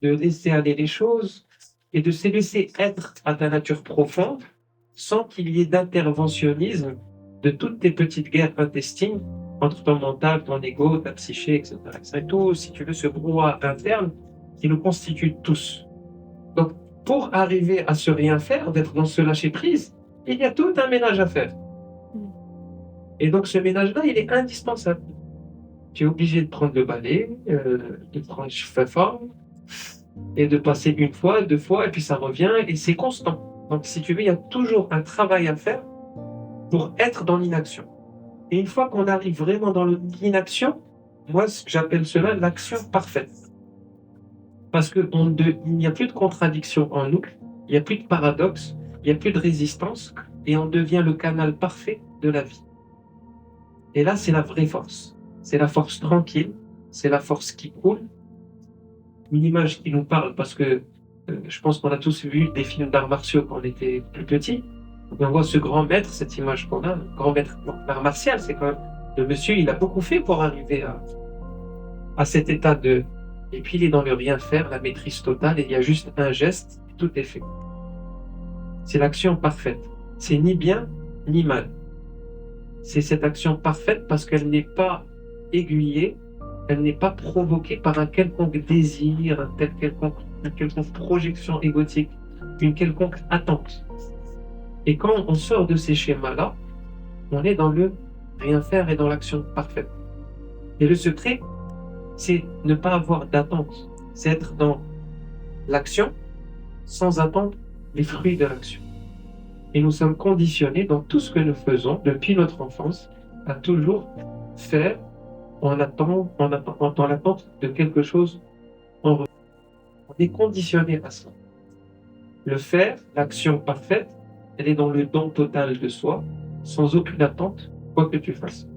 de laisser aller les choses et de se laisser être à ta nature profonde sans qu'il y ait d'interventionnisme de toutes tes petites guerres intestines entre ton mental, ton ego, ta psyché, etc. C'est tout, si tu veux, ce brouhaha interne qui nous constitue tous. Donc, pour arriver à ce rien faire, d'être dans ce lâcher prise, il y a tout un ménage à faire. Et donc, ce ménage-là, il est indispensable. Tu es obligé de prendre le balai, de prendre le chauffeur et de passer une fois, deux fois, et puis ça revient, et c'est constant. Donc, si tu veux, il y a toujours un travail à faire pour être dans l'inaction. Et une fois qu'on arrive vraiment dans l'inaction, moi, j'appelle cela l'action parfaite. Parce qu'il n'y a plus de contradiction en nous, il n'y a plus de paradoxe, il n'y a plus de résistance, et on devient le canal parfait de la vie. Et là, c'est la vraie force. C'est la force tranquille, c'est la force qui coule. Une image qui nous parle, parce que je pense qu'on a tous vu des films d'arts martiaux quand on était plus petit. On voit ce grand maître, cette image qu'on a, grand maître d'art martial, c'est quand même le monsieur, il a beaucoup fait pour arriver à cet état de... Et puis il est dans le rien faire, la maîtrise totale, et il y a juste un geste, et tout est fait. C'est l'action parfaite. C'est ni bien, ni mal. C'est cette action parfaite parce qu'elle n'est pas aiguillée, elle n'est pas provoquée par un quelconque désir, une quelconque projection égotique, une quelconque attente. Et quand on sort de ces schémas-là, on est dans le rien faire et dans l'action parfaite. Et le secret, c'est ne pas avoir d'attente. C'est être dans l'action sans attendre les fruits de l'action. Et nous sommes conditionnés dans tout ce que nous faisons depuis notre enfance à toujours faire en l'attente de quelque chose en retour. On est conditionné à ça. Le faire, l'action parfaite, elle est dans le don total de soi, sans aucune attente, quoi que tu fasses.